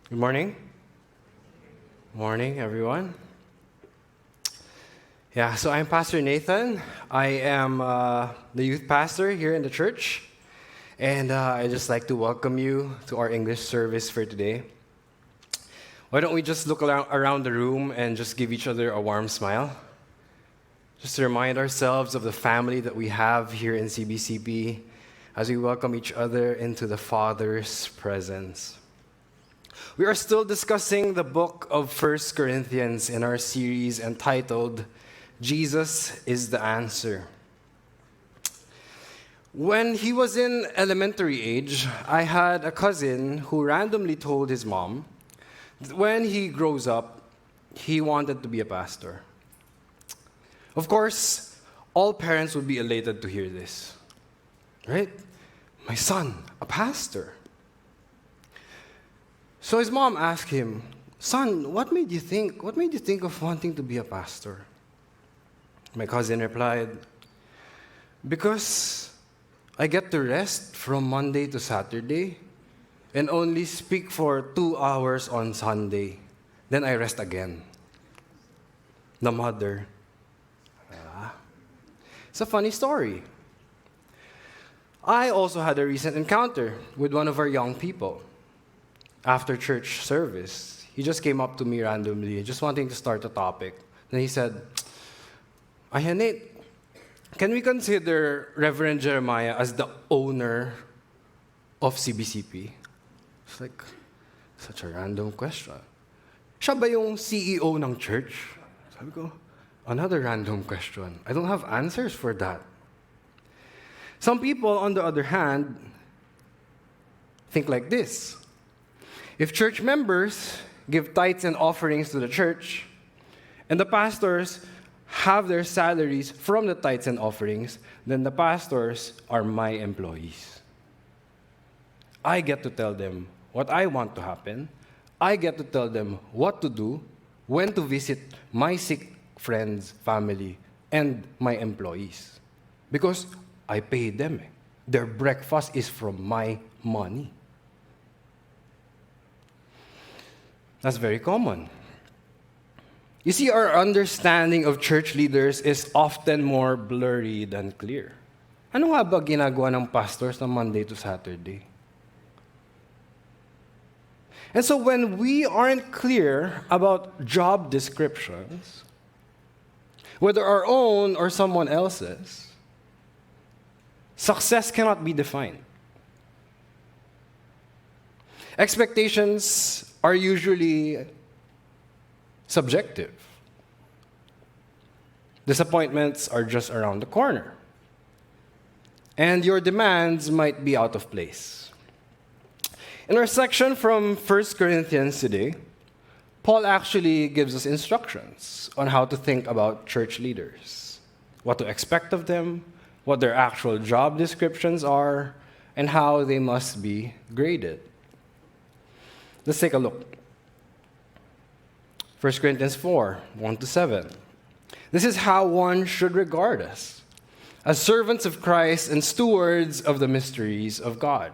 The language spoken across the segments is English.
Good morning. Morning, everyone. So I'm Pastor Nathan. I am the youth pastor here in the church. And I'd just like to welcome you to our English service for today. Why don't we just look around the room and just give each other a warm smile? Just to remind ourselves of the family that we have here in CBCP as we welcome each other into the Father's presence. We are still discussing the book of 1 Corinthians in our series entitled, Jesus is the Answer. When he was in elementary age, I had a cousin who randomly told his mom that when he grows up, he wanted to be a pastor. Of course, all parents would be elated to hear this, right? My son, a pastor. So his mom asked him, "Son, what made you think of wanting to be a pastor?" My cousin replied, "Because I get to rest from Monday to Saturday and only speak for 2 hours on Sunday. Then I rest again." The mother. It's a funny story. I also had a recent encounter with one of our young people. After church service, he just came up to me randomly, just wanting to start a topic. Then he said, Nate, can we consider Reverend Jeremiah as the owner of CBCP? It's like, such a random question. Siya ba yung CEO ng church? Sabi ko, another random question. I don't have answers for that. Some people, on the other hand, think like this. If church members give tithes and offerings to the church, and the pastors have their salaries from the tithes and offerings, then the pastors are my employees. I get to tell them what I want to happen. I get to tell them what to do, when to visit my sick friends, family, and my employees. Because I pay them. Their breakfast is from my money. That's very common. You see, our understanding of church leaders is often more blurry than clear. Ano nga ba ginagawa ng pastors na Monday to Saturday? And so when we aren't clear about job descriptions, whether our own or someone else's, success cannot be defined. Expectations are usually subjective. Disappointments are just around the corner. And your demands might be out of place. In our section from 1 Corinthians today, Paul actually gives us instructions on how to think about church leaders, what to expect of them, what their actual job descriptions are, and how they must be graded. Let's take a look. 1 Corinthians 4, 1-7. This is how one should regard us, as servants of Christ and stewards of the mysteries of God.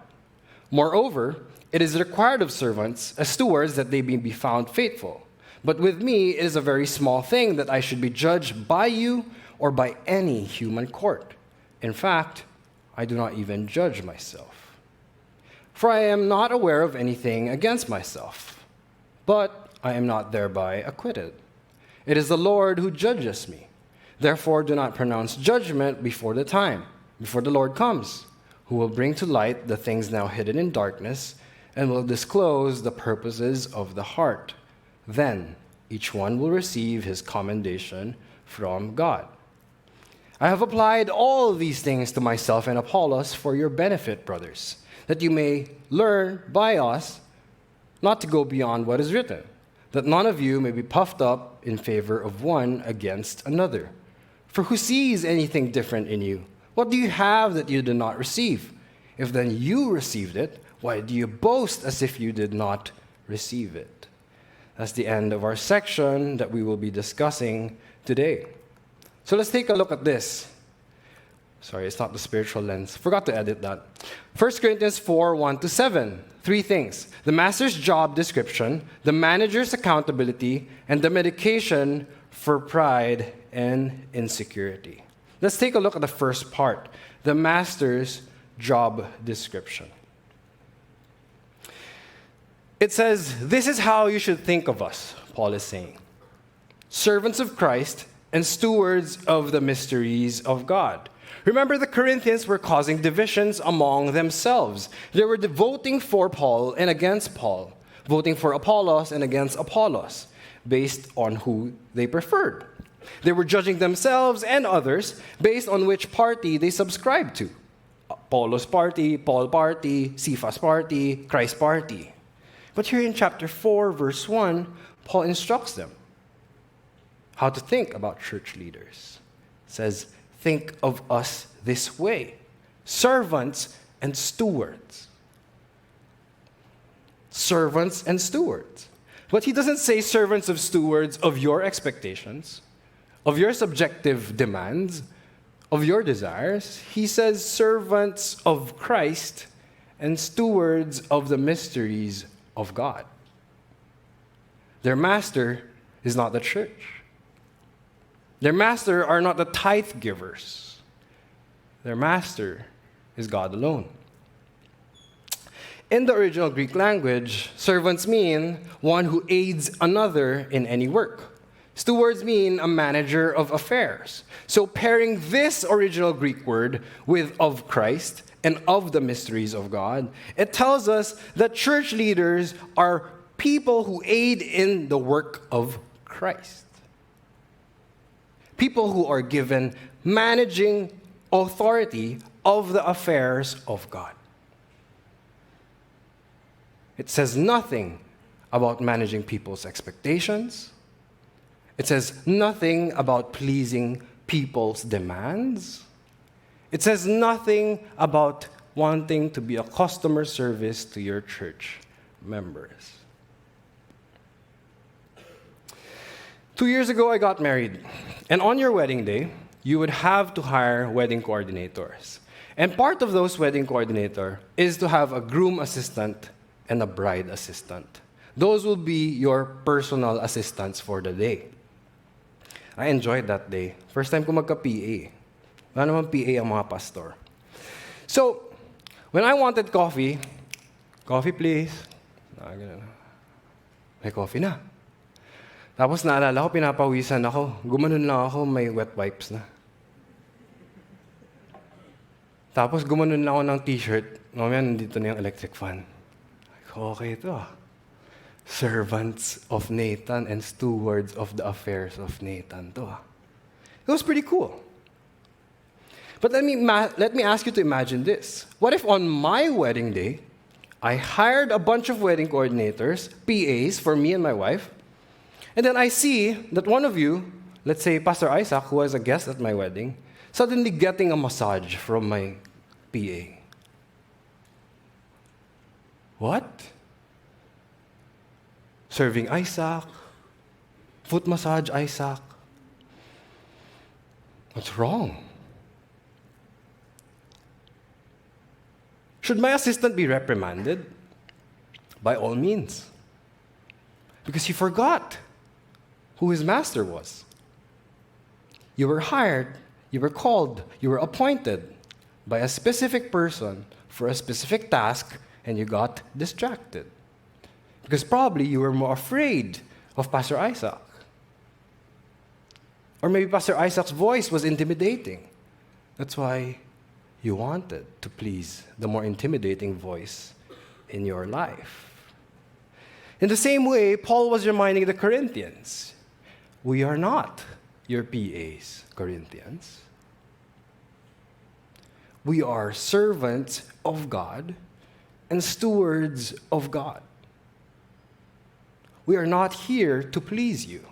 Moreover, it is required of servants, as stewards, that they be found faithful. But with me, it is a very small thing that I should be judged by you or by any human court. In fact, I do not even judge myself. For I am not aware of anything against myself, but I am not thereby acquitted. It is the Lord who judges me. Therefore, do not pronounce judgment before the time, before the Lord comes, who will bring to light the things now hidden in darkness, and will disclose the purposes of the heart. Then each one will receive his commendation from God. I have applied all these things to myself and Apollos for your benefit, brothers, that you may learn by us not to go beyond what is written, that none of you may be puffed up in favor of one against another. For who sees anything different in you? What do you have that you did not receive? If then you received it, why do you boast as if you did not receive it? That's the end of our section that we will be discussing today. So let's take a look at this. Sorry, it's not the spiritual lens. Forgot to edit that. 1 Corinthians 4, 1-7. three things: the master's job description, the manager's accountability, and the medication for pride and insecurity. Let's take a look at the first part, the master's job description. It says, this is how you should think of us, Paul is saying. Servants of Christ and stewards of the mysteries of God. Remember, the Corinthians were causing divisions among themselves. They were voting for Paul and against Paul, voting for Apollos and against Apollos, based on who they preferred. They were judging themselves and others based on which party they subscribed to. Apollos party, Paul party, Cephas party, Christ party. But here in chapter 4, verse 1, Paul instructs them how to think about church leaders. It says, think of us this way, servants and stewards. Servants and stewards. But he doesn't say servants of stewards of your expectations, of your subjective demands, of your desires. He says servants of Christ and stewards of the mysteries of God. Their master is not the church. Their master are not the tithe givers. Their master is God alone. In the original Greek language, servants mean one who aids another in any work. Stewards mean a manager of affairs. So pairing this original Greek word with of Christ and of the mysteries of God, it tells us that church leaders are people who aid in the work of Christ. People who are given managing authority of the affairs of God. It says nothing about managing people's expectations. It says nothing about pleasing people's demands. It says nothing about wanting to be a customer service to your church members. 2 years ago, I got married. And on your wedding day, you would have to hire wedding coordinators. And part of those wedding coordinator is to have a groom assistant and a bride assistant. Those will be your personal assistants for the day. I enjoyed that day. First time ko magka-PA. Wala naman PA ang mga pastor. So, when I wanted coffee please. May coffee na. Tapos naalala ko, pinapawisan ako. Gumanon lang ako, may wet wipes na. Tapos gumanon lang ako ng t-shirt. Mamaya, nandito na yung electric fan. Okay ito ah. Servants of Nathan and stewards of the affairs of Nathan to ah. It was pretty cool. But let me ask you to imagine this. What if on my wedding day, I hired a bunch of wedding coordinators, PAs, for me and my wife, and then I see that one of you, let's say Pastor Isaac, who was a guest at my wedding, suddenly getting a massage from my PA. What? Serving Isaac, foot massage Isaac. What's wrong? Should my assistant be reprimanded? By all means. Because he forgot who his master was. You were hired, you were called, you were appointed by a specific person for a specific task, and you got distracted. Because probably you were more afraid of Pastor Isaac. Or maybe Pastor Isaac's voice was intimidating. That's why you wanted to please the more intimidating voice in your life. In the same way, Paul was reminding the Corinthians, we are not your PAs, Corinthians. We are servants of God and stewards of God. We are not here to please you.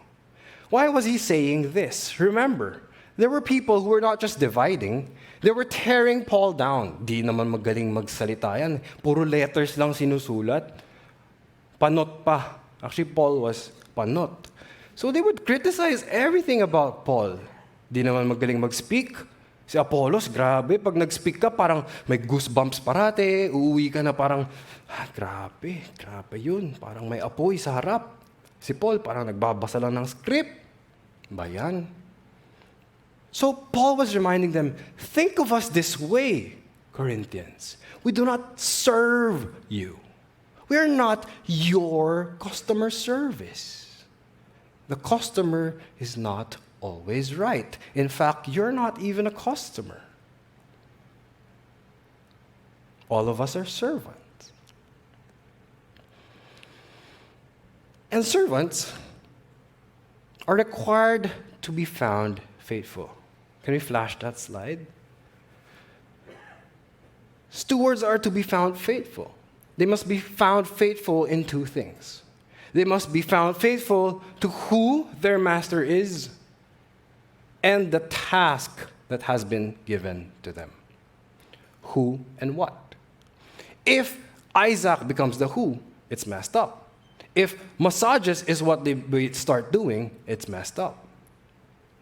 Why was he saying this? Remember, there were people who were not just dividing, they were tearing Paul down. Di naman magaling magsalita yan. Puro letters lang sinusulat. Panot pa. Actually, Paul was panot. So they would criticize everything about Paul. Di naman magaling mag-speak. Si Apollos, grabe. Pag nag-speak ka, parang may goosebumps parate. Uuwi ka na parang, grabe yun. Parang may apoy sa harap. Si Paul, parang nagbabasa lang ng script. Ba yan? So Paul was reminding them, think of us this way, Corinthians. We do not serve you. We are not your customer service. The customer is not always right. In fact, you're not even a customer. All of us are servants. And servants are required to be found faithful. Can we flash that slide? Stewards are to be found faithful. They must be found faithful in two things. They must be found faithful to who their master is and the task that has been given to them. Who and what. If Isaac becomes the who, it's messed up. If massages is what they start doing, it's messed up.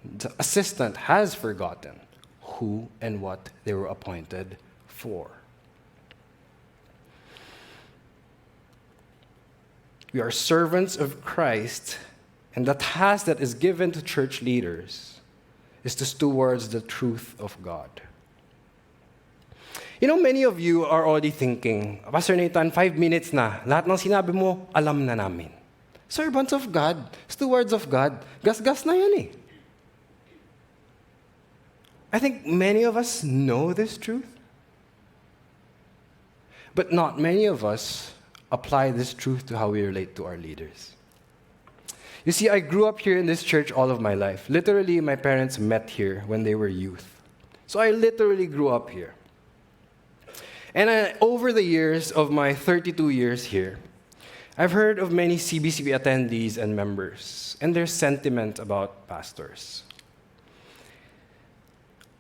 The assistant has forgotten who and what they were appointed for. We are servants of Christ, and the task that is given to church leaders is to steward the truth of God. You know, many of you are already thinking, Pastor Nathan, 5 minutes na. Lahat ng sinabi mo, alam na namin. Servants of God, stewards of God, gas-gas na yan eh. I think many of us know this truth, but not many of us apply this truth to how we relate to our leaders. You see, I grew up here in this church all of my life. Literally, my parents met here when they were youth. So I literally grew up here. And over the years of my 32 years here, I've heard of many CBCB attendees and members and their sentiment about pastors.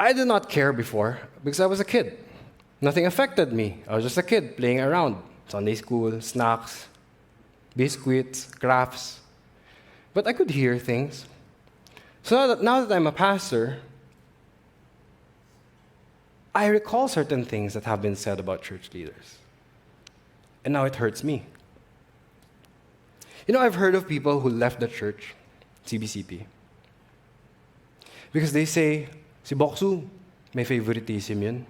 I did not care before because I was a kid. Nothing affected me. I was just a kid playing around. Sunday school, snacks, biscuits, crafts. But I could hear things. So now that I'm a pastor, I recall certain things that have been said about church leaders. And now it hurts me. You know, I've heard of people who left the church, CBCP, because they say, si Boksu, may favoritism yun.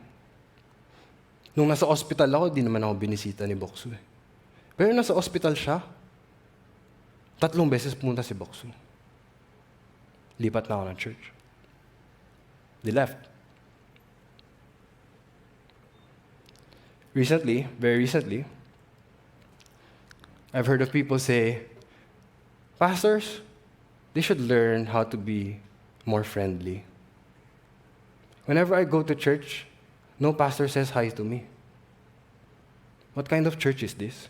Nung nasa ospital ako, di naman ako binisita ni Boksu. Pero nasa ospital siya, 3 beses pumunta si Boksu. Lipat na ako ng church. They left. Very recently, I've heard of people say, pastors, they should learn how to be more friendly. Whenever I go to church, no pastor says hi to me. What kind of church is this?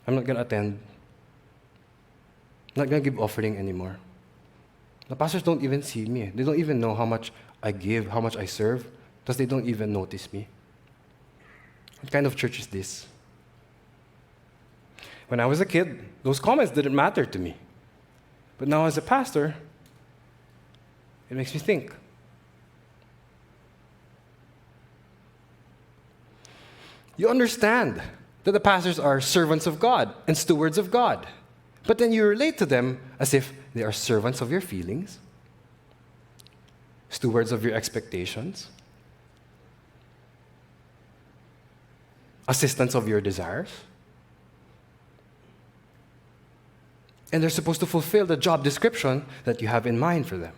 I'm not going to attend. I'm not going to give offering anymore. The pastors don't even see me. They don't even know how much I give, how much I serve, because they don't even notice me. What kind of church is this? When I was a kid, those comments didn't matter to me. But now as a pastor, it makes me think. You understand that the pastors are servants of God and stewards of God. But then you relate to them as if they are servants of your feelings, stewards of your expectations, assistants of your desires. And they're supposed to fulfill the job description that you have in mind for them.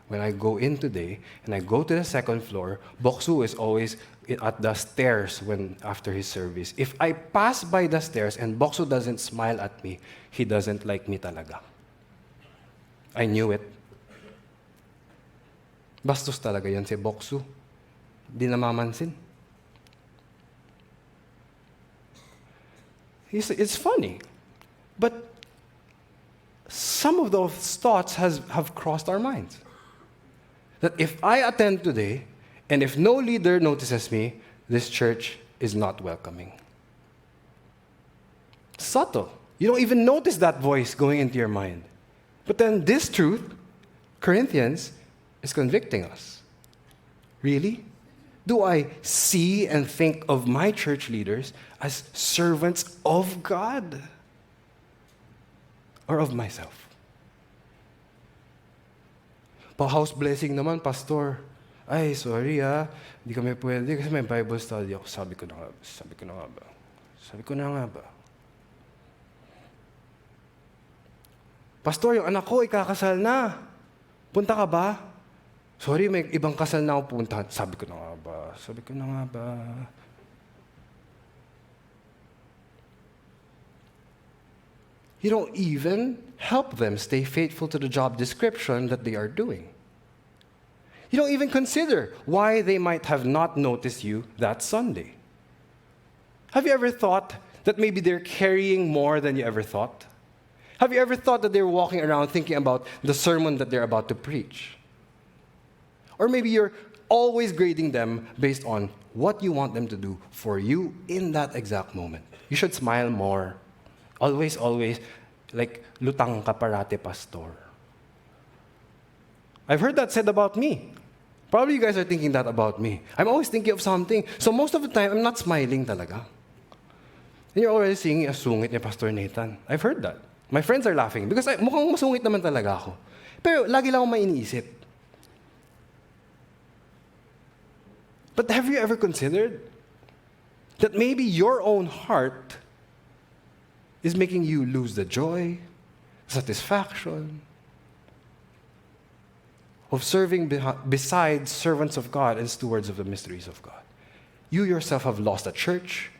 When I go in today and I go to the second floor, Boksu is always at the stairs after his service. If I pass by the stairs and Boksu doesn't smile at me, he doesn't like me talaga. I knew it. Bastos talaga yan si Boksu. Di namamansin. It's funny. But some of those thoughts have crossed our minds. That if I attend today, and if no leader notices me, this church is not welcoming. Subtle. You don't even notice that voice going into your mind. But then this truth, Corinthians, is convicting us. Really? Do I see and think of my church leaders as servants of God or of myself? Pa-house blessing naman, pastor. Ay, sorry hindi kami pwede kasi may Bible study ako. Sabi ko na nga ba. Pastor, yung anak ko ikakasal na. Punta ka ba? Sorry, may ibang kasal na ako puntahan. Sabi ko na nga ba. You don't even help them stay faithful to the job description that they are doing. You don't even consider why they might have not noticed you that Sunday. Have you ever thought that maybe they're carrying more than you ever thought? Have you ever thought that they're walking around thinking about the sermon that they're about to preach? Or maybe you're always grading them based on what you want them to do for you in that exact moment. You should smile more. Always, like, lutang ka parate, pastor. I've heard that said about me. Probably you guys are thinking that about me. I'm always thinking of something. So most of the time, I'm not smiling talaga. And you're already singing, sungit ni Pastor Nathan. I've heard that. My friends are laughing because mukhang masungit naman talaga ako. Pero lagi lang akong may iniisip. But have you ever considered that maybe your own heart is making you lose the joy, satisfaction of serving beside servants of God and stewards of the mysteries of God? You yourself have lost a church.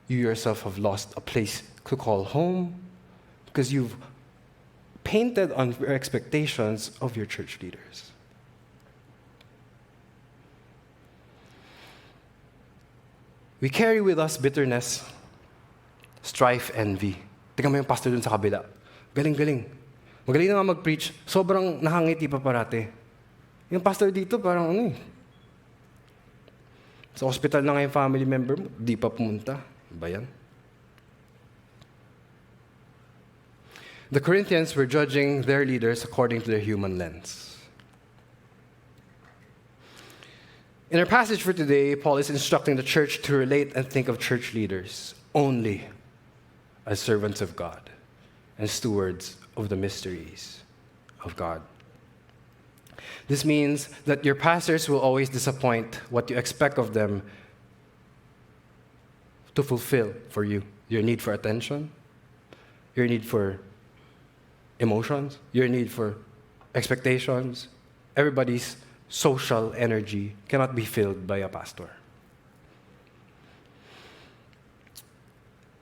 You yourself have lost a place to call home because you've painted on your expectations of your church leaders. We carry with us bitterness, strife, envy. Tingnan mo yung pastor dun sa kabila. Galing-galing. Magaling na nga mag-preach. Sobrang nakangiti pa parate. Yung pastor dito parang sa hospital na nga yung family member mo, di pa pumunta. Ba yan? The Corinthians were judging their leaders according to their human lens. In our passage for today, Paul is instructing the church to relate and think of church leaders only as servants of God and stewards of the mysteries of God. This means that your pastors will always disappoint what you expect of them to fulfill for you. Your need for attention, your need for emotions, your need for expectations. Everybody's social energy cannot be filled by a pastor.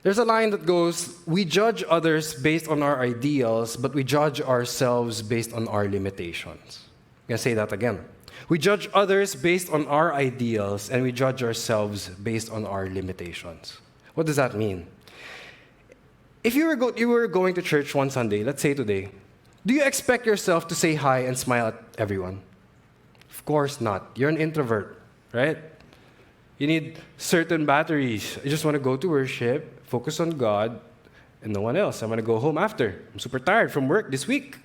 There's a line that goes, we judge others based on our ideals, but we judge ourselves based on our limitations. I'm going to say that again. We judge others based on our ideals, and we judge ourselves based on our limitations. What does that mean? If you were going to church one Sunday, let's say today, do you expect yourself to say hi and smile at everyone? Of course not. You're an introvert, right? You need certain batteries. You just want to go to worship, focus on God, and no one else. I'm going to go home after. I'm super tired from work this week.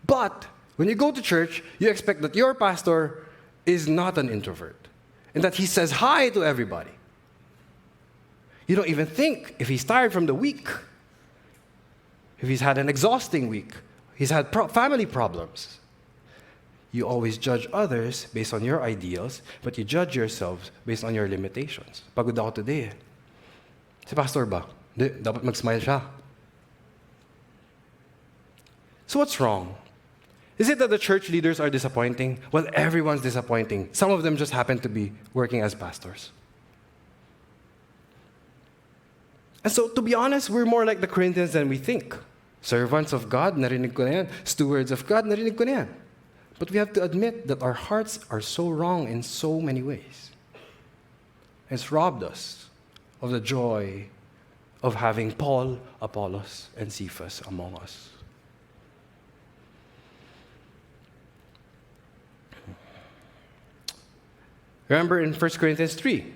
But when you go to church, you expect that your pastor is not an introvert and that he says hi to everybody. You don't even think if he's tired from the week, if he's had an exhausting week, he's had family problems. You always judge others based on your ideals, but you judge yourselves based on your limitations. Pagod ako today. Si pastor ba? Hindi, dapat mag-smile siya. So what's wrong? Is it that the church leaders are disappointing? Well, everyone's disappointing. Some of them just happen to be working as pastors. And so, to be honest, we're more like the Corinthians than we think. Servants of God, narinig ko na yan. Stewards of God, narinig ko na yan. But we have to admit that our hearts are so wrong in so many ways. It's robbed us of the joy of having Paul, Apollos, and Cephas among us. Remember in 1 Corinthians 3,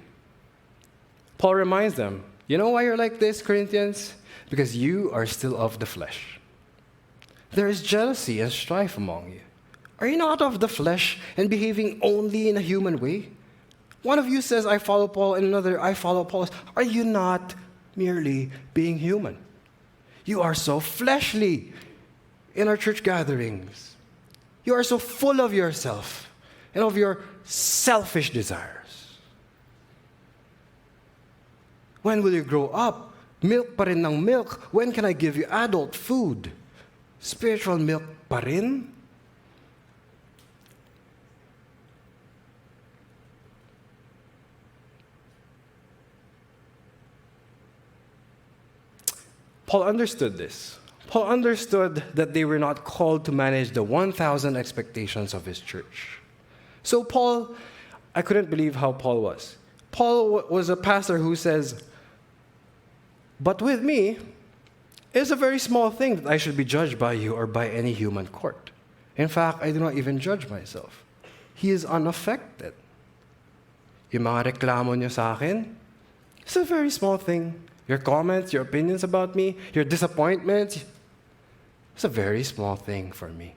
Paul reminds them, you know why you're like this, Corinthians? Because you are still of the flesh. There is jealousy and strife among you. Are you not of the flesh and behaving only in a human way? One of you says, I follow Paul, and another, I follow Apollos. Are you not merely being human? You are so fleshly in our church gatherings. You are so full of yourself and of your selfish desires. When will you grow up? Milk pa rin ng milk. When can I give you adult food? Spiritual milk pa rin? Paul understood this. Paul understood that they were not called to manage the 1,000 expectations of his church. So Paul, I couldn't believe how Paul was. Paul was a pastor who says, but with me, it's a very small thing that I should be judged by you or by any human court. In fact, I do not even judge myself. He is unaffected. Yung mga reklamo niyo sa akin, it's a very small thing. Your comments, your opinions about me, your disappointments, it's a very small thing for me.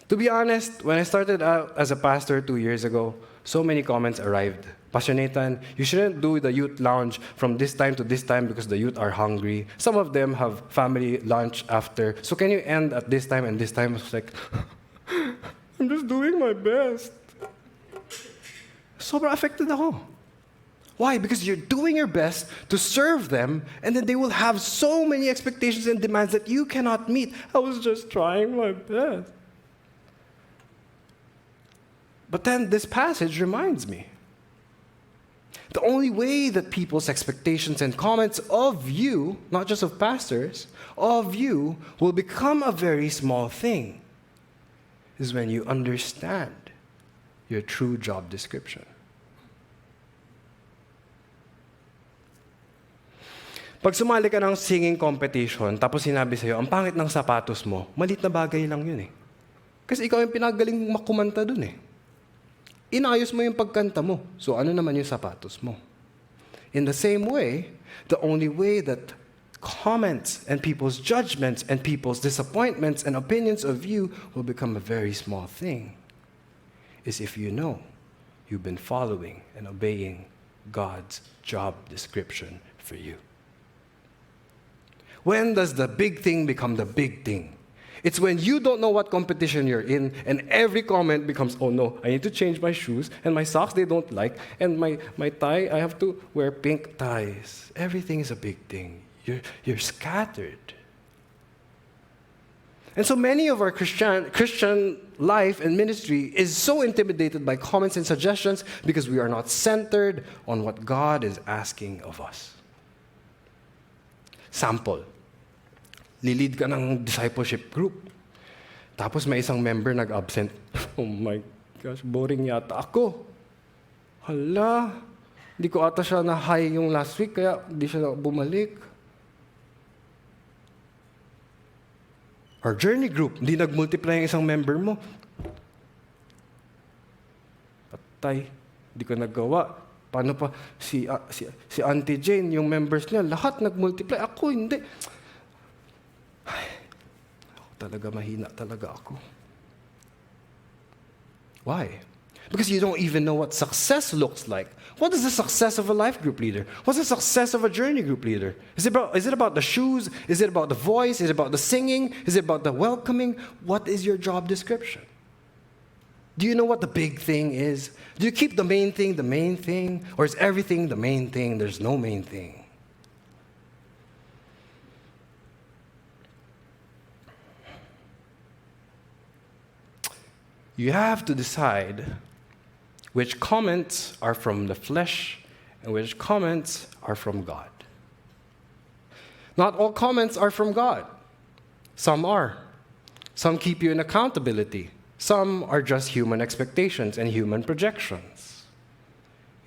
To be honest, when I started out as a pastor 2 years ago, so many comments arrived. Pastor Nathan, you shouldn't do the youth lounge from this time to this time because the youth are hungry. Some of them have family lunch after. So can you end at this time and this time? I was like, I'm just doing my best. Sobrang affected ako. Why? Because you're doing your best to serve them, and then they will have so many expectations and demands that you cannot meet. I was just trying my best. But then this passage reminds me, the only way that people's expectations and comments of you, not just of pastors, of you, will become a very small thing is when you understand your true job description. Pag sumali ka ng singing competition, tapos sinabi sa'yo, ang pangit ng sapatos mo, malit na bagay lang yun eh. Kasi ikaw yung pinagaling makumanta dun eh. Inayos mo yung pagkanta mo. So ano naman yung sapatos mo? In the same way, the only way that comments and people's judgments and people's disappointments and opinions of you will become a very small thing is if you know you've been following and obeying God's job description for you. When does the big thing become the big thing? It's when you don't know what competition you're in, and every comment becomes, oh no, I need to change my shoes, and my socks they don't like, and my tie, I have to wear pink ties. Everything is a big thing. You're scattered. And so many of our Christian life and ministry is so intimidated by comments and suggestions because we are not centered on what God is asking of us. Sample. Lilid ka ng discipleship group. Tapos may isang member nag-absent. Oh my gosh, boring yata ako. Hala, hindi ko ata siya na-high yung last week, kaya hindi siya bumalik. Or journey group, hindi nag-multiply yung isang member mo. Patay, hindi ko nagawa. Paano pa si Auntie Jane, yung members niya, lahat nag-multiply. Ako, hindi. Ay, talaga mahina talaga ako. Why? Because you don't even know what success looks like. What is the success of a life group leader? What's the success of a journey group leader? Is it about the shoes? Is it about the voice? Is it about the singing? Is it about the welcoming? What is your job description? Do you know what the big thing is? Do you keep the main thing? Or is everything the main thing? There's no main thing. You have to decide which comments are from the flesh and which comments are from God. Not all comments are from God. Some are. Some keep you in accountability. Some are just human expectations and human projections.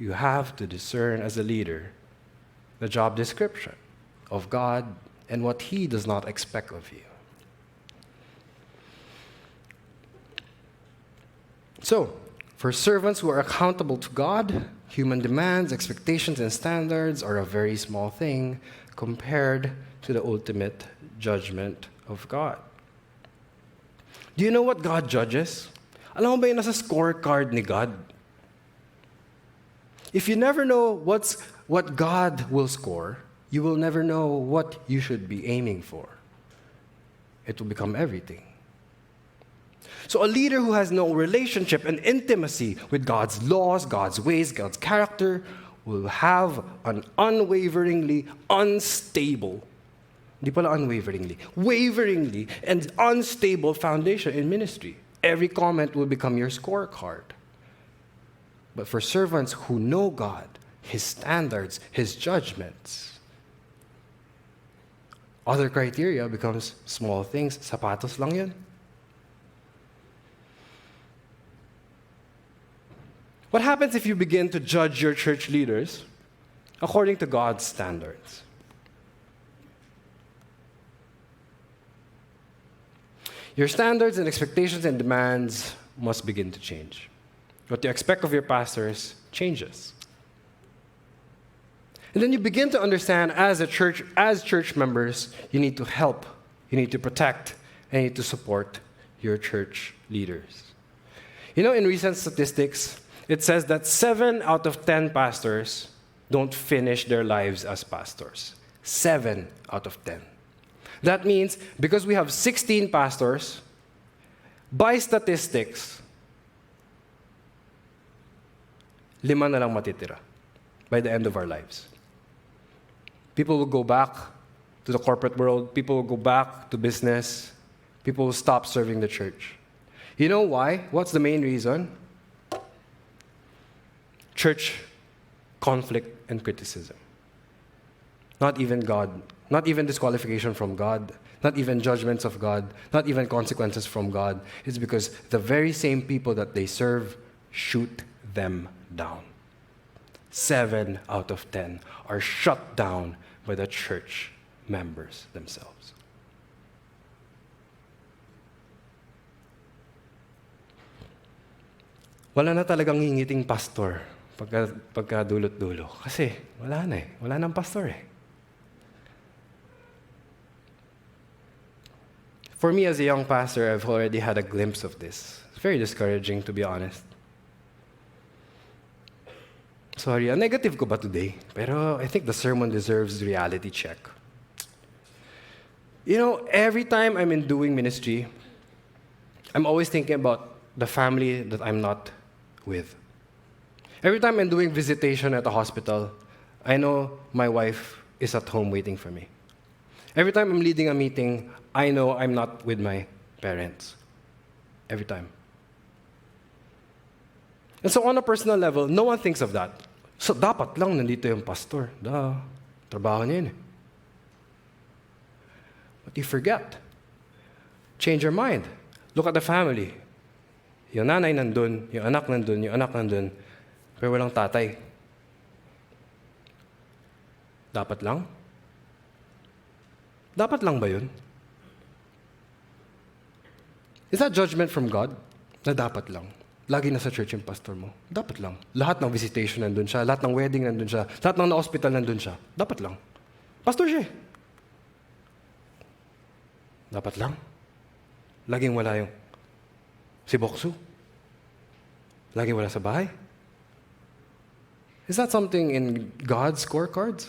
You have to discern as a leader the job description of God and what He does not expect of you. So, for servants who are accountable to God, human demands, expectations, and standards are a very small thing compared to the ultimate judgment of God. Do you know what God judges? Alam mo ba yung nasa scorecard ni God? If you never know what God will score, you will never know what you should be aiming for. It will become everything. So a leader who has no relationship and intimacy with God's laws, God's ways, God's character will have an unwaveringly unstable, hindi pala unwaveringly, waveringly and unstable foundation in ministry. Every comment will become your scorecard. But for servants who know God, His standards, His judgments, other criteria becomes small things. Sapatos lang yun. What happens if you begin to judge your church leaders according to God's standards? Your standards and expectations and demands must begin to change. What you expect of your pastors changes. And then you begin to understand as church members, you need to help, you need to protect, and you need to support your church leaders. You know, in recent statistics, it says that 7 out of 10 pastors don't finish their lives as pastors. 7 out of 10. That means because we have 16 pastors, by statistics, 5 na lang matitira by the end of our lives. People will go back to the corporate world. People will go back to business. People will stop serving the church. You know why? What's the main reason? Church conflict and criticism. Not even God. Not even disqualification from God. Not even judgments of God. Not even consequences from God. It's because the very same people that they serve shoot them down. 7 out of 10 are shut down by the church members themselves. Wala na talagang ngingiting pastor pagka dulot-dulo. Kasi wala na eh. Wala nang pastor eh. For me as a young pastor, I've already had a glimpse of this. It's very discouraging, to be honest. Sorry, a negative ko ba today? Pero I think the sermon deserves reality check. You know, every time I'm in doing ministry, I'm always thinking about the family that I'm not with. Every time I'm doing visitation at a hospital, I know my wife is at home waiting for me. Every time I'm leading a meeting, I know I'm not with my parents. Every time. And so on a personal level, no one thinks of that. So dapat lang nandito yung pastor. Trabaho niya yun eh. But you forget. Change your mind. Look at the family. Yung nanay nandun, yung anak nandun, pero walang tatay. Dapat lang? Dapat lang ba yun? Is that judgment from God? Na dapat lang. Lagi nasa church yung pastor mo. Dapat lang. Lahat ng visitation nandun siya. Lahat ng wedding nandun siya. Lahat ng na-hospital nandun siya. Dapat lang. Pastor siya. Dapat lang. Laging wala yung si Boksu. Laging wala sa bahay. Is that something in God's scorecards?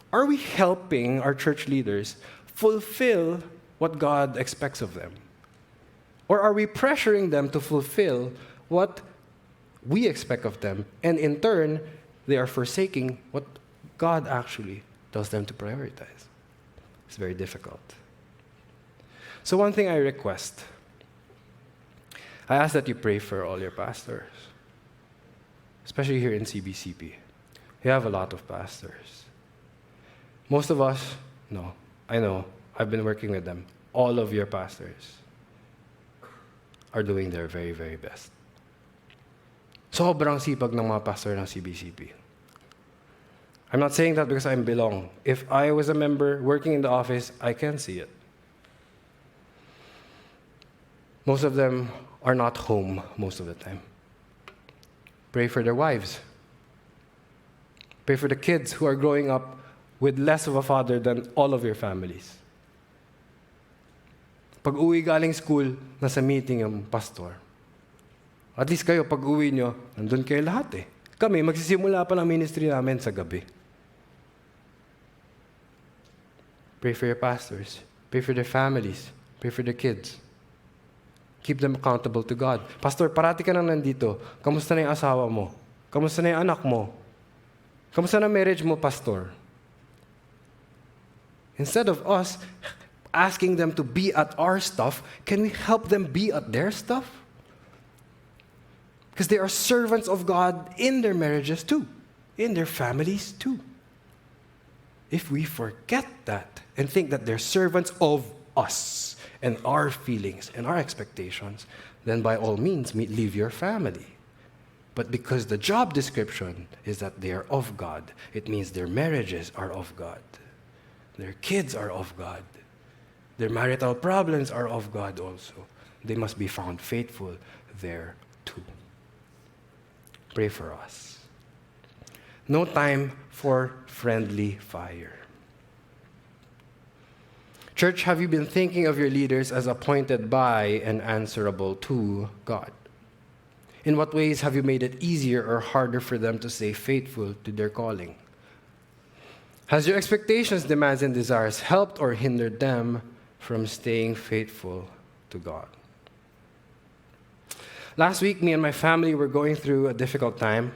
Are we helping our church leaders fulfill what God expects of them? Or are we pressuring them to fulfill what we expect of them, and in turn, they are forsaking what God actually tells them to prioritize? It's very difficult. So one thing I request, I ask that you pray for all your pastors, especially here in CBCP. We have a lot of pastors. Most of us, no, I know, I've been working with them. All of your pastors are doing their very, very best. Sobrang sipag ng mga pastor ng CBCP. I'm not saying that because I belong. If I was a member working in the office, I can see it. Most of them are not home most of the time. Pray for their wives. Pray for the kids who are growing up with less of a father than all of your families. Pag uwi galing school, nasa meeting yung pastor. At least kayo, pag uwi nyo, nandun kayo lahat eh. Kami, magsisimula pa ng ministry namin sa gabi. Pray for your pastors. Pray for their families. Pray for their kids. Keep them accountable to God. Pastor, parati ka nang nandito. Kamusta na yung asawa mo? Kamusta na yung anak mo? Kamusta na marriage mo, pastor? Instead of us asking them to be at our stuff, can we help them be at their stuff? Because they are servants of God in their marriages too, in their families too. If we forget that and think that they're servants of us and our feelings and our expectations, then by all means, leave your family. But because the job description is that they are of God, it means their marriages are of God. Their kids are of God. Their marital problems are of God also. They must be found faithful there too. Pray for us. No time for friendly fire. Church, have you been thinking of your leaders as appointed by and answerable to God? In what ways have you made it easier or harder for them to stay faithful to their calling? Has your expectations, demands, and desires helped or hindered them from staying faithful to God? Last week, me and my family were going through a difficult time.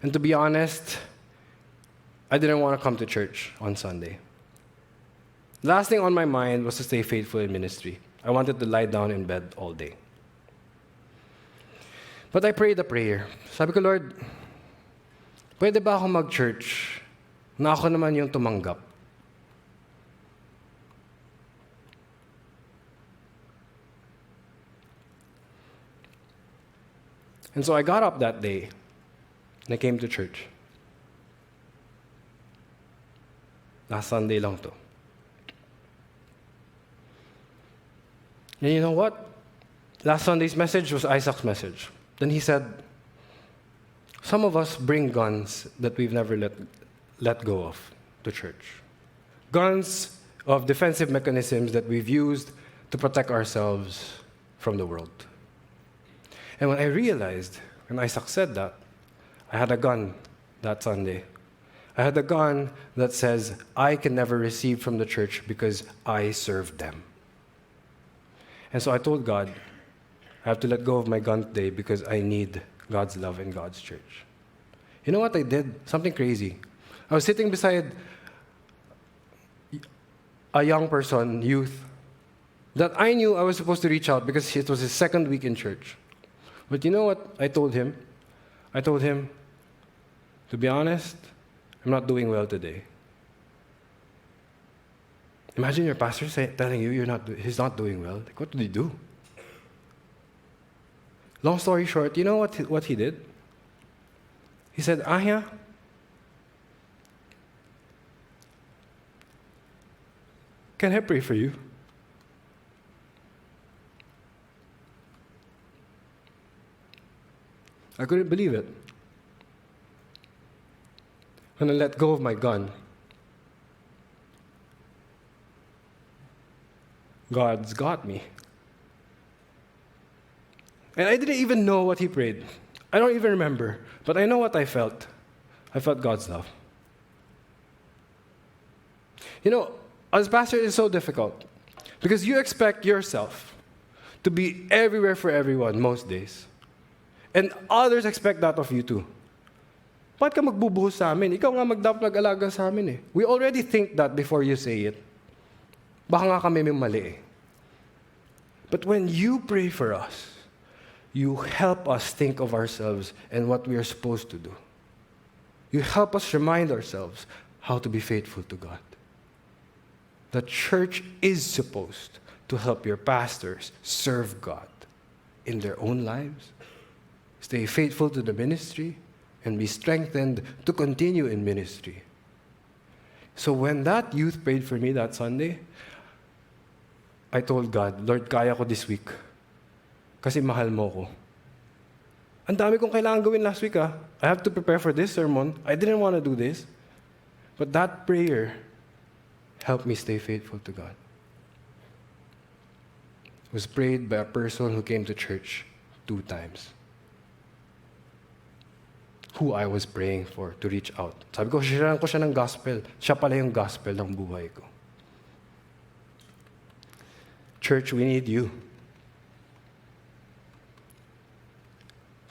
And to be honest, I didn't want to come to church on Sunday. The last thing on my mind was to stay faithful in ministry. I wanted to lie down in bed all day. But I prayed a prayer. Sabi ko, Lord, pwede ba ako mag-church na ako naman yung tumanggap? And so I got up that day and I came to church. Last Sunday lang to. And you know what? Last Sunday's message was Isaac's message. Then he said, some of us bring guns that we've never let go of to church. Guns of defensive mechanisms that we've used to protect ourselves from the world. And when I realized, when Isaac said that, I had a gun that Sunday. I had a gun that says, I can never receive from the church because I served them. And so I told God, I have to let go of my gun today because I need God's love and God's church. You know what I did? Something crazy. I was sitting beside a young person, youth, that I knew I was supposed to reach out because it was his second week in church. But you know what I told him? I told him, to be honest, I'm not doing well today. Imagine your pastor telling you he's not doing well. Like, what did he do? Long story short, you know what he did? He said, Aya, can I pray for you? I couldn't believe it. When I let go of my gun, God's got me. And I didn't even know what he prayed. I don't even remember, but I know what I felt. I felt God's love. You know, as pastor, it's so difficult because you expect yourself to be everywhere for everyone most days. And others expect that of you too. Ba't ka magbubuhos sa amin? Ikaw nga dapat mag-alaga sa amin eh. We already think that before you say it. Baka nga kami may mali eh. But when you pray for us, you help us think of ourselves and what we are supposed to do. You help us remind ourselves how to be faithful to God. The church is supposed to help your pastors serve God in their own lives, stay faithful to the ministry, and be strengthened to continue in ministry. So when that youth prayed for me that Sunday, I told God, Lord, kaya ko this week. Kasi mahal mo ko. Ang dami kong kailangan gawin last week I have to prepare for this sermon. I didn't want to do this. But that prayer helped me stay faithful to God. was prayed by a person who came to church 2 times. Who I was praying for to reach out. Sabi ko, share ko siya ng gospel. Siya pala yung gospel ng buhay ko. Church, we need you.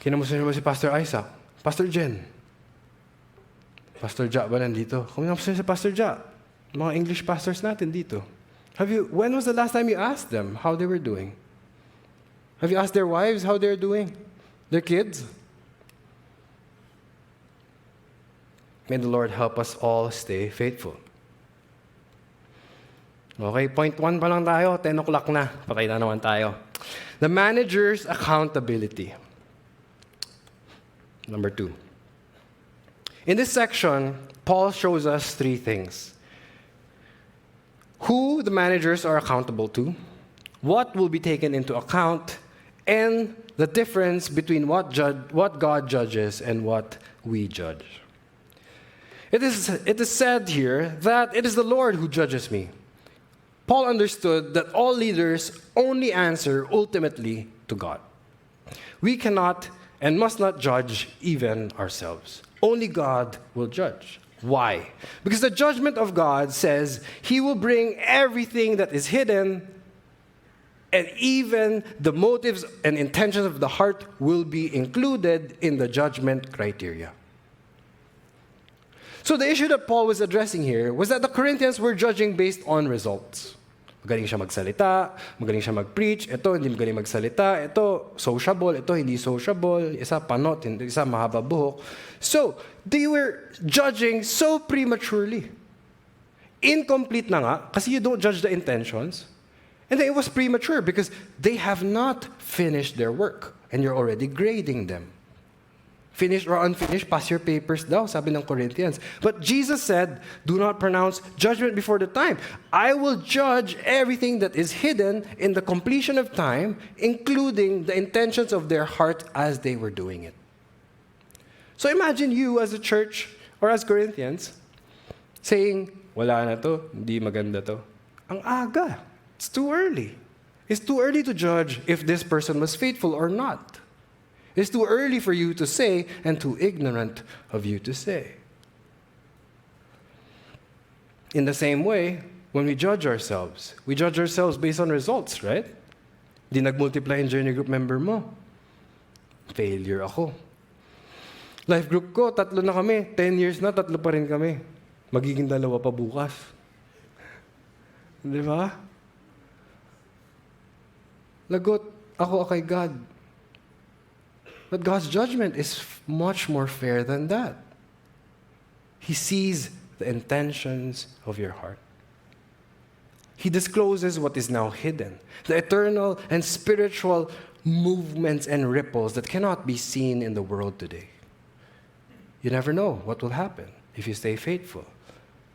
Kinamusta niyo ba si Pastor Isaac? Pastor Jen? Pastor Ja ba nandito? Kinamusta niyo si Pastor Ja? Mga English pastors natin dito. When was the last time you asked them how they were doing? Have you asked their wives how they're doing? Their kids? May the Lord help us all stay faithful. Okay, point 1 pa lang tayo. 10 o'clock na. Patay na naman tayo. The manager's accountability. Number 2. In this section, Paul shows us 3 things. Who the managers are accountable to, what will be taken into account, and the difference between what God judges and what we judge. It is said here that it is the Lord who judges me. Paul understood that all leaders only answer ultimately to God. We cannot and must not judge even ourselves. Only God will judge. Why? Because the judgment of God says He will bring everything that is hidden, and even the motives and intentions of the heart will be included in the judgment criteria. So the issue that Paul was addressing here was that the Corinthians were judging based on results. Magaling siya magsalita, magaling siya mag-preach, ito hindi magaling magsalita, ito sociable, ito hindi sociable, isa panot, isa mahaba buhok. So, they were judging so prematurely. Incomplete na nga, kasi you don't judge the intentions. And then it was premature because they have not finished their work, and you're already grading them. Finished or unfinished, pass your papers daw, sabi ng Corinthians. But Jesus said, do not pronounce judgment before the time. I will judge everything that is hidden in the completion of time, including the intentions of their heart as they were doing it. So imagine you as a church or as Corinthians saying, wala na to, hindi maganda to. Ang aga. It's too early. It's too early to judge if this person was faithful or not. It's too early for you to say and too ignorant of you to say. In the same way, when we judge ourselves based on results, right? Di nag-multiply yung journey group member mo. Failure ako. Life group ko, 3 na kami. 10 years na, 3 pa rin kami. Magiging 2 pa bukas. Di ba? Lagot ako kay God. But God's judgment is much more fair than that. He sees the intentions of your heart. He discloses what is now hidden, the eternal and spiritual movements and ripples that cannot be seen in the world today. You never know what will happen if you stay faithful.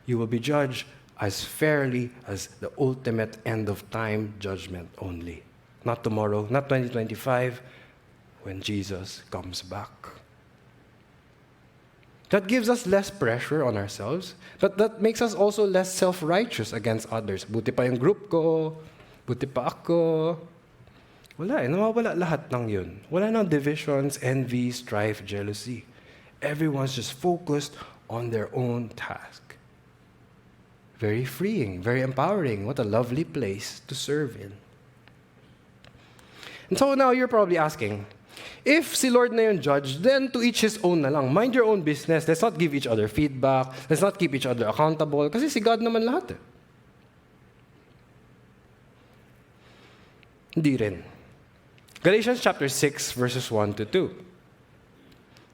You will be judged as fairly as the ultimate end of time judgment only. Not tomorrow, not 2025, when Jesus comes back. That gives us less pressure on ourselves, but that makes us also less self-righteous against others. Buti pa yung group ko, buti pa ako. Wala nawawala lahat ng yun. Wala nang divisions, envy, strife, jealousy. Everyone's just focused on their own task. Very freeing, very empowering. What a lovely place to serve in. And so now you're probably asking, if si Lord na yung judge, then to each his own na lang. Mind your own business. Let's not give each other feedback. Let's not keep each other accountable. Kasi si God naman lahat eh. Hindi rin. Galatians chapter 6, verses 1 to 2.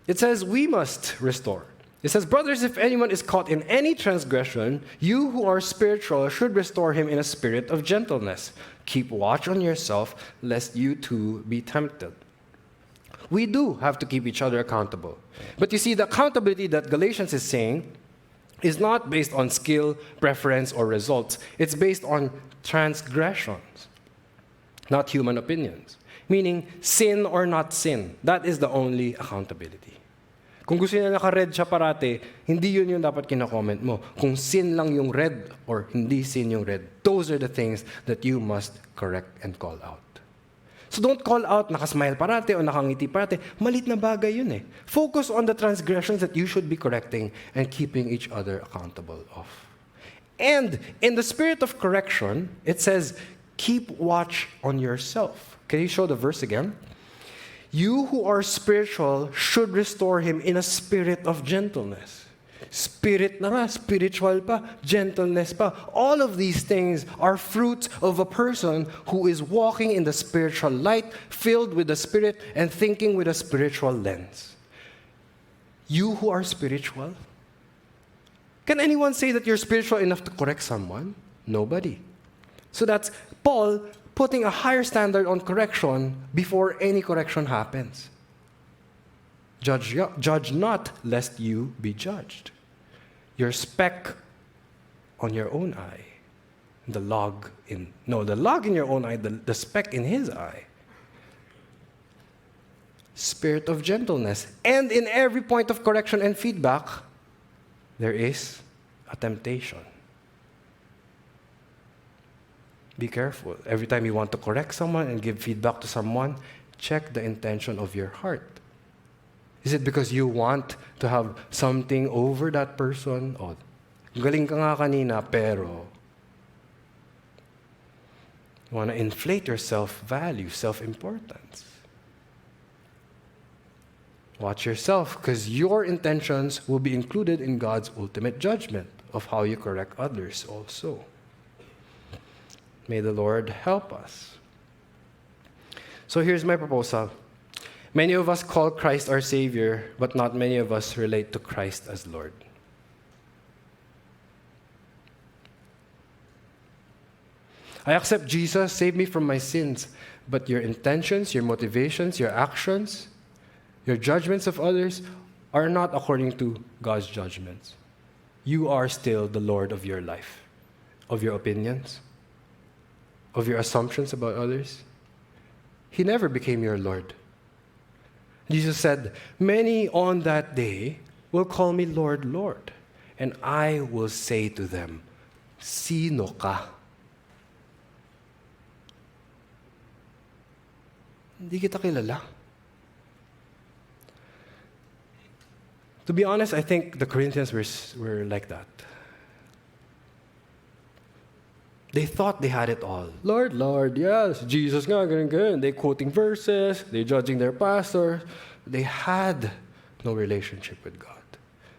It says, we must restore. It says, brothers, if anyone is caught in any transgression, you who are spiritual should restore him in a spirit of gentleness. Keep watch on yourself, lest you too be tempted. We do have to keep each other accountable. But you see, the accountability that Galatians is saying is not based on skill, preference, or results. It's based on transgressions, not human opinions. Meaning, sin or not sin. That is the only accountability. Kung gusto niya naka-red siya parate, hindi yun yung dapat kina-comment mo. Kung sin lang yung red or hindi sin yung red, those are the things that you must correct and call out. So don't call out nakasmile parate o nakangiti parate. Malit na bagay yun eh. Focus on the transgressions that you should be correcting and keeping each other accountable of. And in the spirit of correction, it says, keep watch on yourself. Can you show the verse again? You who are spiritual should restore him in a spirit of gentleness. Spirit na nga, spiritual pa, gentleness pa. All of these things are fruits of a person who is walking in the spiritual light, filled with the Spirit, and thinking with a spiritual lens. You who are spiritual, can anyone say that you're spiritual enough to correct someone? Nobody. So that's Paul putting a higher standard on correction before any correction happens. Judge not, lest you be judged. Your speck on your own eye, the log in your own eye, the speck in his eye. Spirit of gentleness. And in every point of correction and feedback, there is a temptation. Be careful. Every time you want to correct someone and give feedback to someone, check the intention of your heart. Is it because you want to have something over that person? Oh, galing ka nga kanina, pero you want to inflate your self-value, self-importance. Watch yourself, because your intentions will be included in God's ultimate judgment of how you correct others also. May the Lord help us. So here's my proposal. Many of us call Christ our Savior, but not many of us relate to Christ as Lord. I accept Jesus, save me from my sins, but your intentions, your motivations, your actions, your judgments of others are not according to God's judgments. You are still the Lord of your life, of your opinions, of your assumptions about others. He never became your Lord. Jesus said, many on that day will call me Lord, Lord, and I will say to them, Sino ka? Hindi kita kilala. To be honest, I think the Corinthians were like that. They thought they had it all. Lord, Lord, yes, Jesus nga, ganun. They quoting verses, they judging their pastor. They had no relationship with God.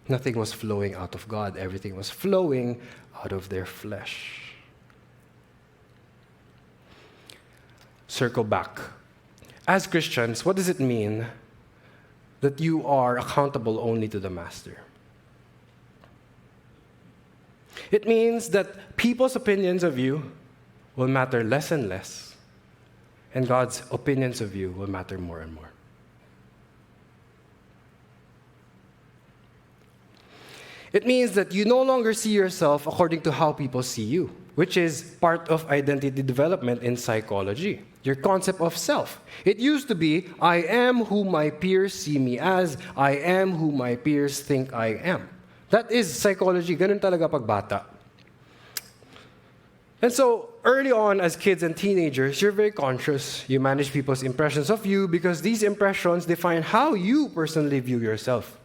Nothing was flowing out of God. Everything was flowing out of their flesh. Circle back. As Christians, what does it mean that you are accountable only to the Master? It means that people's opinions of you will matter less and less, and God's opinions of you will matter more and more. It means that you no longer see yourself according to how people see you, which is part of identity development in psychology. Your concept of self. It used to be, I am who my peers see me as, I am who my peers think I am. That is psychology. Ganun talaga pag bata. And so, early on as kids and teenagers, you're very conscious. You manage people's impressions of you because these impressions define how you personally view yourself.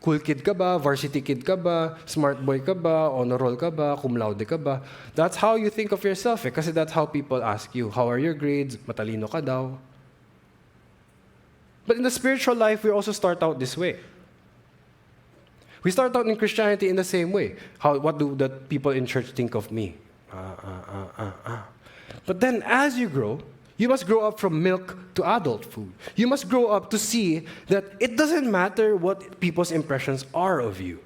Cool kid ka ba? Varsity kid ka ba? Smart boy ka ba? Honor roll ka ba? Cum laude ka ba? That's how you think of yourself eh. Kasi that's how people ask you. How are your grades? Matalino ka daw. But in the spiritual life, we also start out this way. We start out in Christianity in the same way. What do the people in church think of me? But then as you grow, you must grow up from milk to adult food. You must grow up to see that it doesn't matter what people's impressions are of you.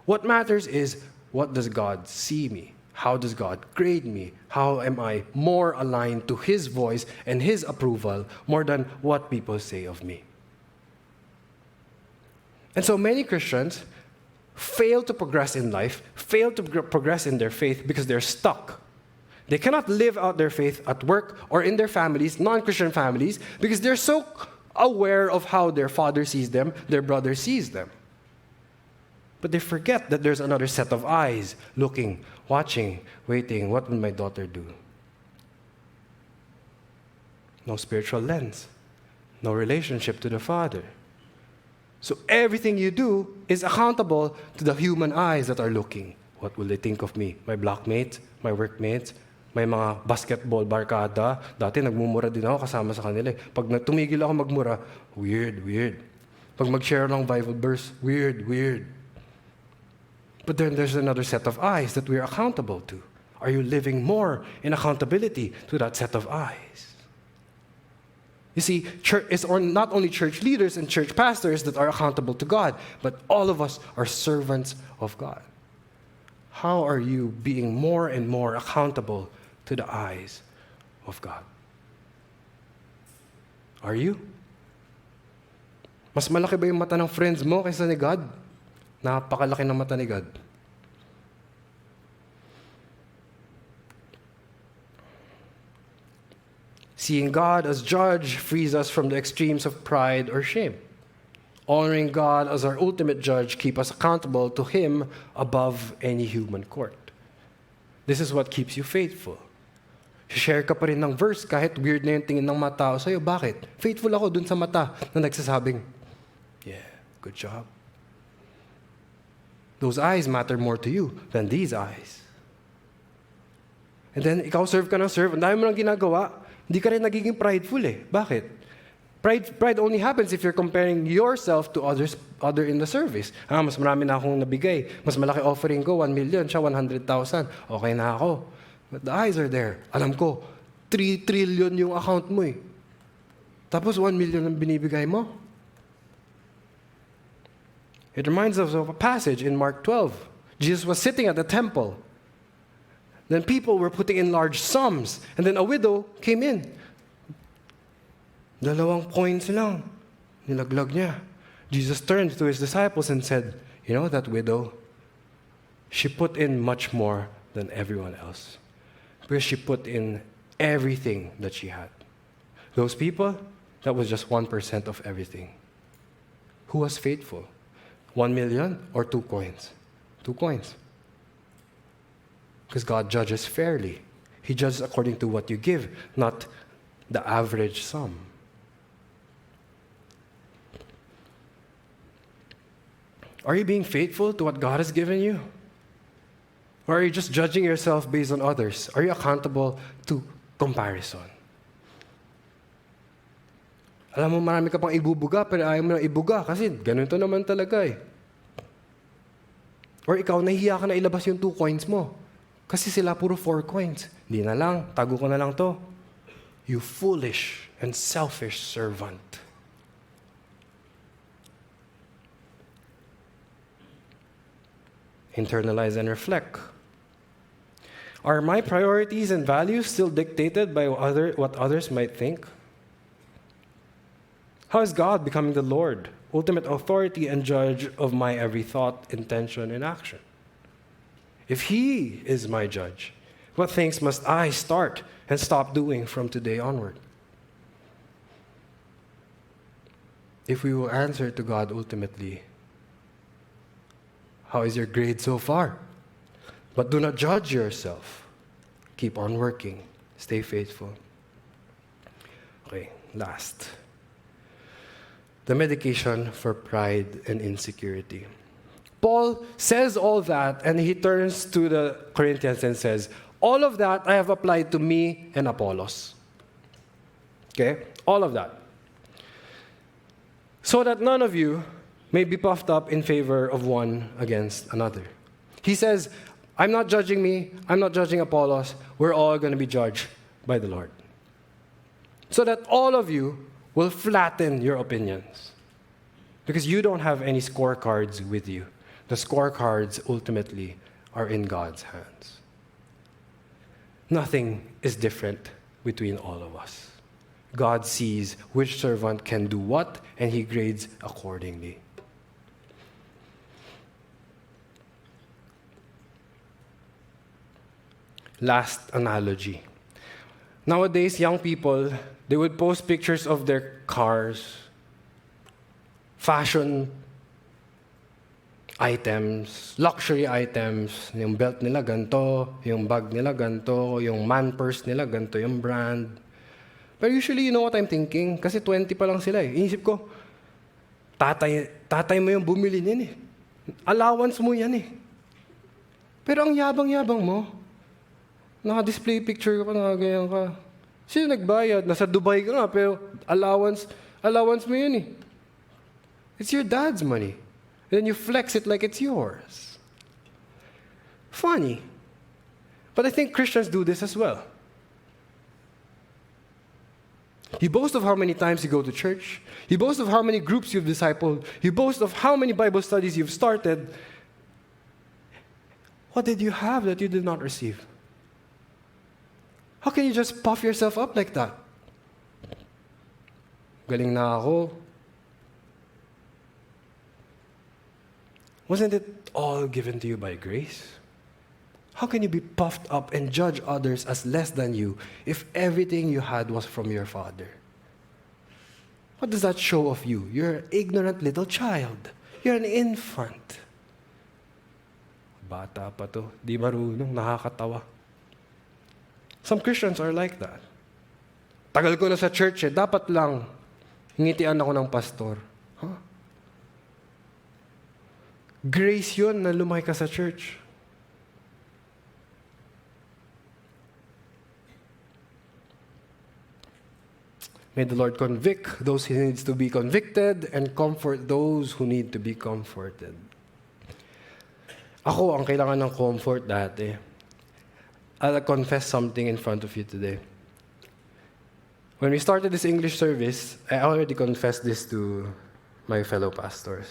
What matters is, what does God see me? How does God grade me? How am I more aligned to His voice and His approval more than what people say of me? And so many Christians fail to progress in life, fail to progress in their faith because they're stuck. They cannot live out their faith at work or in their families, non-Christian families, because they're so aware of how their father sees them, their brother sees them. But they forget that there's another set of eyes looking, watching, waiting. What will my daughter do? No spiritual lens, no relationship to the Father. So everything you do is accountable to the human eyes that are looking. What will they think of me? My blockmates, my workmates, may mga basketball barkada. Dati nagmumura din ako kasama sa kanila. Pag tumigil ako magmura, weird. Pag mag-share ng Bible verse, weird. But then there's another set of eyes that we're accountable to. Are you living more in accountability to that set of eyes? You see, it's not only church leaders and church pastors that are accountable to God, but all of us are servants of God. How are you being more and more accountable to the eyes of God? Are you? Mas malaki ba yung mata ng friends mo kaysa ni God? Napakalaki ng mata ni God. Seeing God as judge frees us from the extremes of pride or shame. Honoring God as our ultimate judge keeps us accountable to Him above any human court. This is what keeps you faithful. Share ka pa rin ng verse kahit weird na yung tingin ng mga tao sa'yo. Bakit? Faithful ako dun sa mata na nagsasabing, yeah, good job. Those eyes matter more to you than these eyes. And then, ikaw serve ka ng serve. Ang dami mo nang ginagawa. Hindi ka rin nagiging prideful eh. Bakit? Pride only happens if you're comparing yourself to other in the service. Mas marami na akong nabigay. Mas malaki offering ko, 1 million. Siya, 100,000. Okay na ako. But the eyes are there. Alam ko, 3 trillion yung account mo eh. Tapos 1 million ang binibigay mo. It reminds us of a passage in Mark 12. Jesus was sitting at the temple. Then people were putting in large sums. And then a widow came in. 2 coins lang. Nilaglag niya. Jesus turned to His disciples and said, you know that widow? She put in much more than everyone else. Because she put in everything that she had. Those people, that was just 1% of everything. Who was faithful? 1 million or 2 coins? 2 coins. Because God judges fairly. He judges according to what you give, not the average sum. Are you being faithful to what God has given you? Or are you just judging yourself based on others? Are you accountable to comparison? Alam mo, marami ka pang ibubuga, pero ayaw mo na ibuga kasi ganito naman talaga eh. Or ikaw, nahihiya ka na ilabas yung 2 coins mo. Kasi sila puro 4 coins. Di na lang, tago ko na lang to. You foolish and selfish servant. Internalize and reflect. Are my priorities and values still dictated by what others might think? How is God becoming the Lord, ultimate authority and judge of my every thought, intention, and action? If He is my judge, what things must I start and stop doing from today onward? If we will answer to God ultimately, how is your grade so far? But do not judge yourself. Keep on working. Stay faithful. Okay, last. The medication for pride and insecurity. Paul says all that, and he turns to the Corinthians and says, all of that I have applied to me and Apollos. Okay? All of that. So that none of you may be puffed up in favor of one against another. He says, I'm not judging me, I'm not judging Apollos, we're all going to be judged by the Lord. So that all of you will flatten your opinions. Because you don't have any scorecards with you. The scorecards ultimately are in God's hands. Nothing is different between all of us. God sees which servant can do what, and He grades accordingly. Last analogy. Nowadays, young people, they would post pictures of their cars, fashion items, luxury items, yung belt nila ganito, yung bag nila ganito, yung man purse nila ganito, yung brand. Pero usually, you know what I'm thinking? Kasi 20 pa lang sila eh. Inisip ko, tatay mo yung bumili niyan eh. Allowance mo yan eh. Pero ang yabang-yabang mo, naka-display picture ka, nakaganyan ka. Sino nagbayad? Nasa Dubai ka nga, pero allowance mo yun eh. It's your dad's money. And then you flex it like it's yours. Funny. But I think Christians do this as well. You boast of how many times you go to church. You boast of how many groups you've discipled. You boast of how many Bible studies you've started. What did you have that you did not receive? How can you just puff yourself up like that? Galing na ako. Wasn't it all given to you by grace? How can you be puffed up and judge others as less than you if everything you had was from your Father? What does that show of you? You're an ignorant little child. You're an infant. Bata pa to. Di marunong, nakakatawa. Some Christians are like that. Tagal ko na sa church eh. Dapat lang ngitian ako ng pastor. Huh? Grace yun na lumaki ka sa church. May the Lord convict those who needs to be convicted and comfort those who need to be comforted. Ako, ang kailangan ng comfort dati. I'll confess something in front of you today. When we started this English service, I already confessed this to my fellow pastors.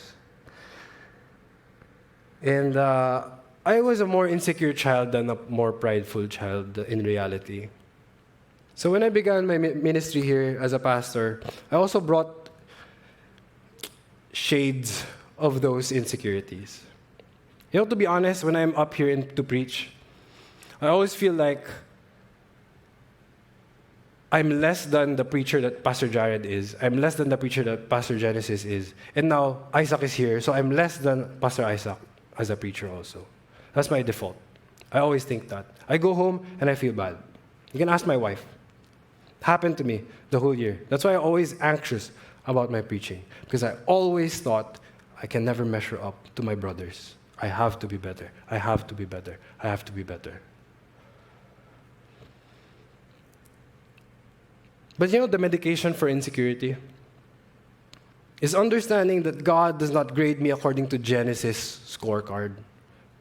And I was a more insecure child than a more prideful child in reality. So when I began my ministry here as a pastor, I also brought shades of those insecurities. You know, to be honest, when I'm up here to preach, I always feel like I'm less than the preacher that Pastor Jared is. I'm less than the preacher that Pastor Genesis is. And now, Isaac is here, so I'm less than Pastor Isaac as a preacher also. That's my default. I always think that. I go home and I feel bad. You can ask my wife. It happened to me the whole year. That's why I'm always anxious about my preaching. Because I always thought I can never measure up to my brothers. I have to be better. I have to be better. I have to be better. But you know, the medication for insecurity is understanding that God does not grade me according to Genesis' scorecard,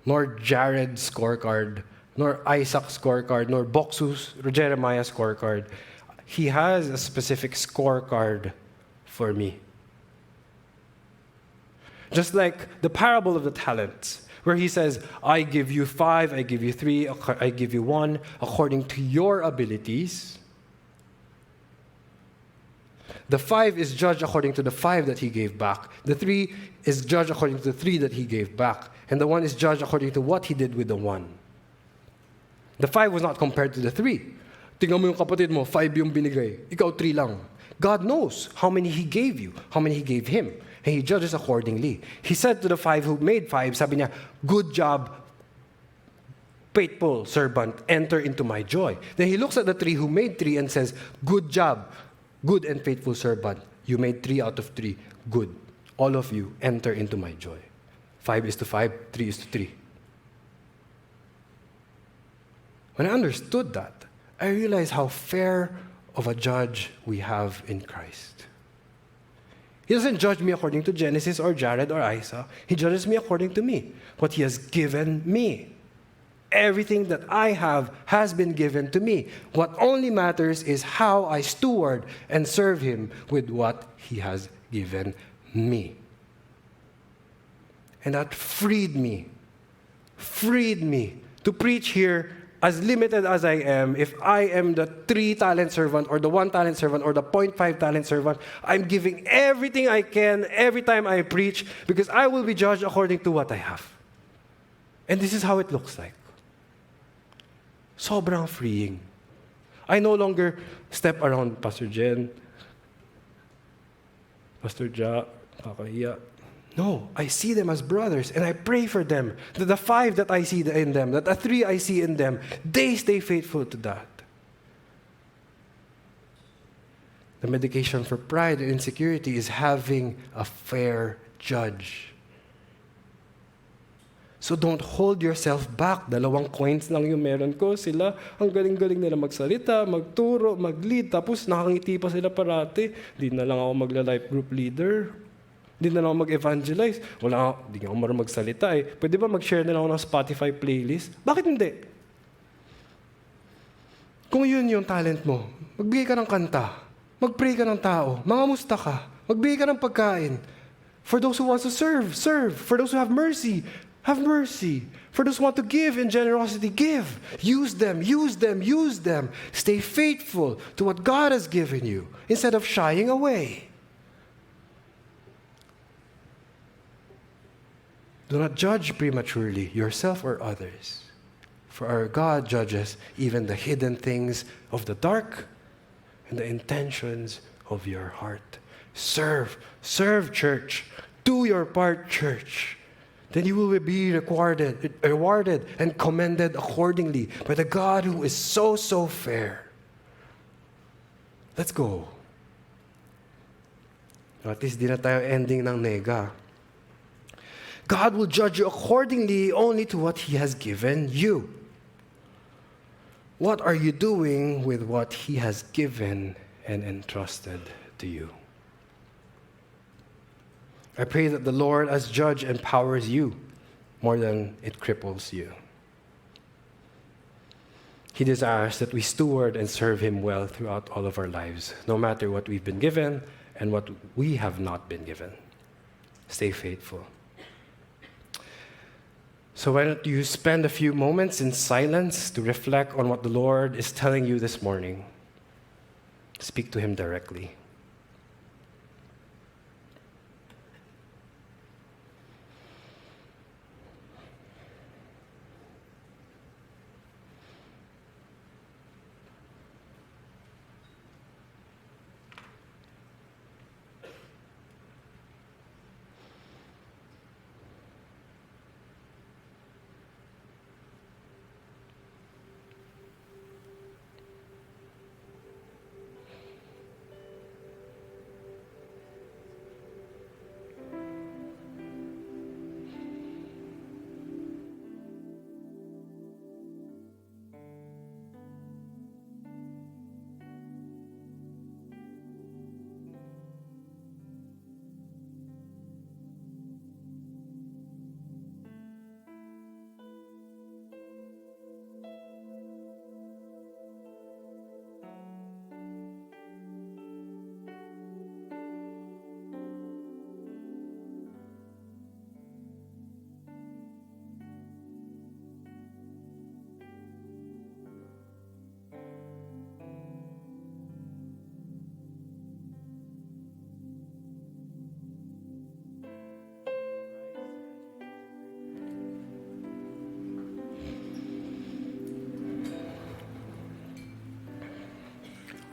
nor Jared's scorecard, nor Isaac's scorecard, nor Boksu's or Jeremiah's scorecard. He has a specific scorecard for me. Just like the parable of the talents, where he says, I give you 5, I give you 3, I give you 1, according to your abilities. The 5 is judged according to the 5 that he gave back. The 3 is judged according to the 3 that he gave back. And the 1 is judged according to what he did with the 1. The 5 was not compared to the 3. Tingnan mo yung kapatid mo, 5 yung binigay. Ikaw 3 lang. God knows how many he gave you, how many he gave him. And he judges accordingly. He said to the 5 who made 5, sabi niya, good job, faithful servant, enter into my joy. Then he looks at the 3 who made 3 and says, good job, good and faithful servant. You made 3 out of 3. Good. All of you, enter into my joy. 5 is to 5, 3 is to 3. When I understood that, I realized how fair of a judge we have in Christ. He doesn't judge me according to Genesis or Jared or Isaac. He judges me according to me, what he has given me. Everything that I have has been given to me. What only matters is how I steward and serve him with what he has given me. And that freed me to preach here as limited as I am. If I am the 3-talent servant or the 1-talent servant or the 0.5-talent servant, I'm giving everything I can every time I preach because I will be judged according to what I have. And this is how it looks like. Sobrang freeing. I no longer step around Pastor Jen, Pastor Ja, kakahiya. No, I see them as brothers, and I pray for them. That the 5 that I see in them, that the 3 I see in them, they stay faithful to that. The medication for pride and insecurity is having a fair judge. So don't hold yourself back. 2 coins lang yung meron ko. Sila, ang galing-galing nila magsalita, magturo, mag-lead. Tapos nakangiti pa sila parati. Di na lang ako magla-life group leader. Di na lang ako mag-evangelize. Di nga ako marunong magsalita eh. Pwede ba mag-share na lang ako ng Spotify playlist? Bakit hindi? Kung yun yung talent mo, magbigay ka ng kanta. Mag-pray ka ng tao. Mangamusta ka. Magbigay ka ng pagkain. For those who want to serve, serve. For those who have mercy, have mercy. For those who want to give in generosity, give. Use them, use them, use them. Stay faithful to what God has given you instead of shying away. Do not judge prematurely yourself or others. For our God judges even the hidden things of the dark and the intentions of your heart. Serve, serve, church. Do your part, church. Then you will be rewarded and commended accordingly by the God who is so, so fair. Let's go. At least di na tayo ending ng nega. God will judge you accordingly only to what He has given you. What are you doing with what He has given and entrusted to you? I pray that the Lord as judge empowers you more than it cripples you. He desires that we steward and serve Him well throughout all of our lives, no matter what we've been given and what we have not been given. Stay faithful. So why don't you spend a few moments in silence to reflect on what the Lord is telling you this morning. Speak to Him directly.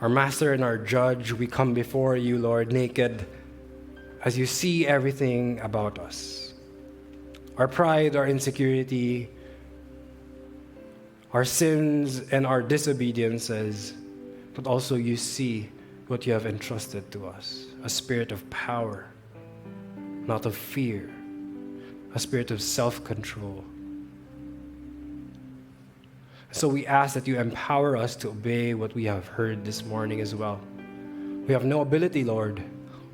Our Master and our Judge, we come before you, Lord, naked, as you see everything about us. Our pride, our insecurity, our sins, and our disobediences, but also you see what you have entrusted to us, a spirit of power, not of fear, a spirit of self-control. So we ask that you empower us to obey what we have heard this morning as well. We have no ability, Lord.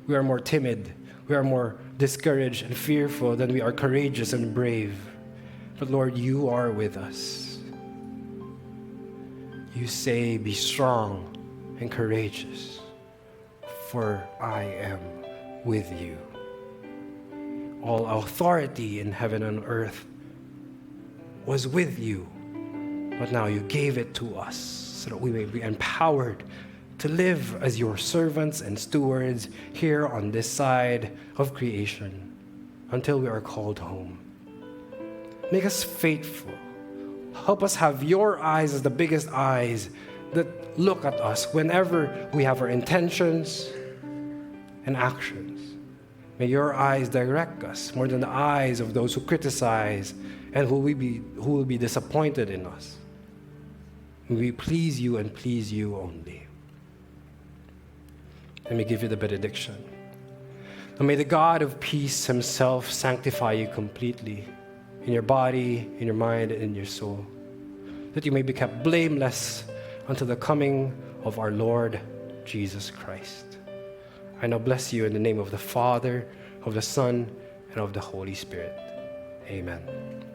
We are more timid. We are more discouraged and fearful than we are courageous and brave. But Lord, you are with us. You say, be strong and courageous, for I am with you. All authority in heaven and earth was with you. But now you gave it to us so that we may be empowered to live as your servants and stewards here on this side of creation until we are called home. Make us faithful. Help us have your eyes as the biggest eyes that look at us whenever we have our intentions and actions. May your eyes direct us more than the eyes of those who criticize and who will be disappointed in us. May we please you and please you only. Let me give you the benediction. And may the God of peace himself sanctify you completely in your body, in your mind, and in your soul, that you may be kept blameless until the coming of our Lord Jesus Christ. I now bless you in the name of the Father, of the Son, and of the Holy Spirit. Amen.